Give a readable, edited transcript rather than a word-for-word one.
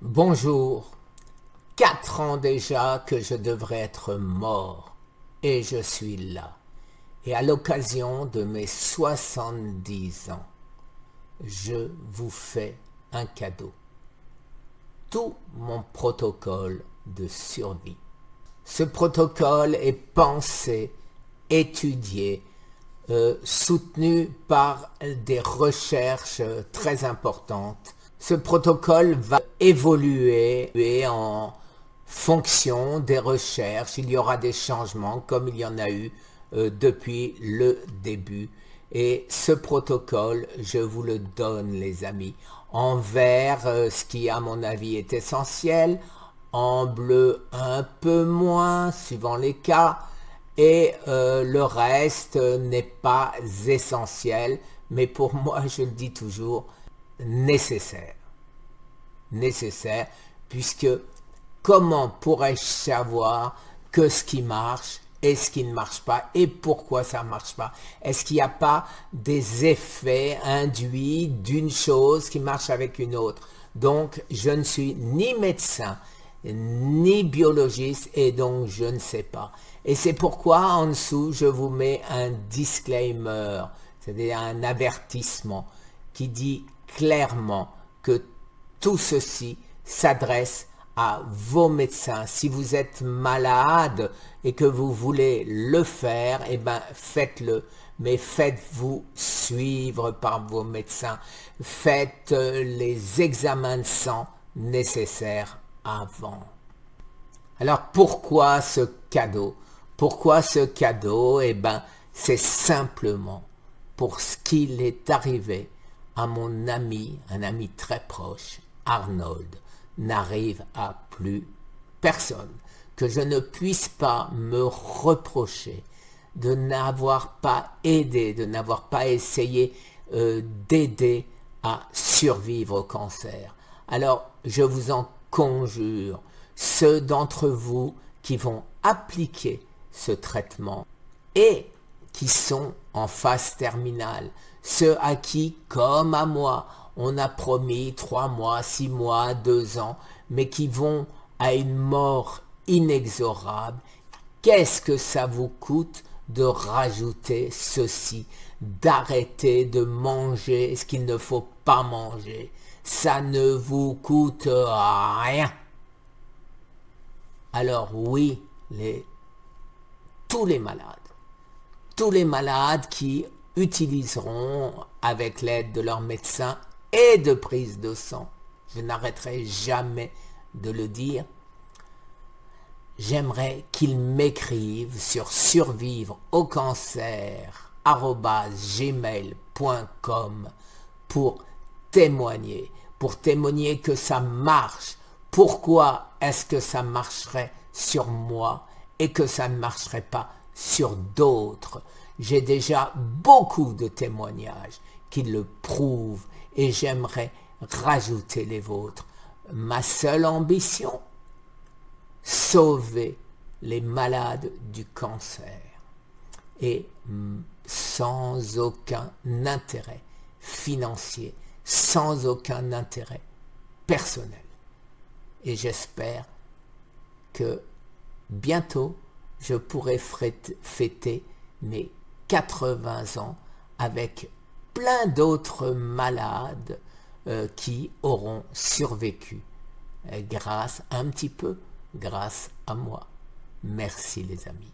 Bonjour, 4 ans déjà que je devrais être mort, et je suis là. Et à l'occasion de mes 70 ans, je vous fais un cadeau. Tout mon protocole de survie. Ce protocole est pensé, étudié, soutenu par des recherches très importantes. Ce protocole va évoluer en fonction des recherches. Il y aura des changements comme il y en a eu depuis le début. Et ce protocole, je vous le donne les amis, en vert, ce qui à mon avis est essentiel, en bleu un peu moins, suivant les cas, et le reste n'est pas essentiel, mais pour moi, je le dis toujours, nécessaire. Nécessaire, puisque comment pourrais-je savoir que ce qui marche et ce qui ne marche pas et pourquoi ça ne marche pas? Est-ce qu'il n'y a pas des effets induits d'une chose qui marche avec une autre? Donc, je ne suis ni médecin, ni biologiste et donc je ne sais pas. Et c'est pourquoi en dessous, je vous mets un disclaimer, c'est-à-dire un avertissement qui dit clairement que tout ceci s'adresse à vos médecins. Si vous êtes malade et que vous voulez le faire, eh bien faites-le. Mais faites-vous suivre par vos médecins. Faites les examens de sang nécessaires avant. Alors pourquoi ce cadeau? Pourquoi ce cadeau? Eh bien, c'est simplement pour ce qu'il est arrivé à mon ami, un ami très proche, Arnold, n'arrive à plus personne, que je ne puisse pas me reprocher de n'avoir pas aidé, de n'avoir pas essayé d'aider à survivre au cancer. Alors, je vous en conjure, ceux d'entre vous qui vont appliquer ce traitement et qui sont en phase terminale, ceux à qui, comme à moi, on a promis 3 mois, 6 mois, 2 ans, mais qui vont à une mort inexorable, qu'est-ce que ça vous coûte de rajouter ceci, d'arrêter de manger ce qu'il ne faut pas manger? Ça ne vous coûte rien. Alors oui, tous les malades qui utiliseront avec l'aide de leur médecin et de prise de sang, je n'arrêterai jamais de le dire, j'aimerais qu'ils m'écrivent sur survivre au cancer@gmail.com pour témoigner que ça marche. Pourquoi est-ce que ça marcherait sur moi et que ça ne marcherait pas sur d'autres? J'ai déjà beaucoup de témoignages qui le prouvent et j'aimerais rajouter les vôtres. Ma seule ambition, sauver les malades du cancer et sans aucun intérêt financier, sans aucun intérêt personnel. Et j'espère que bientôt je pourrai fêter mes 80 ans avec plein d'autres malades qui auront survécu grâce à moi. Merci les amis.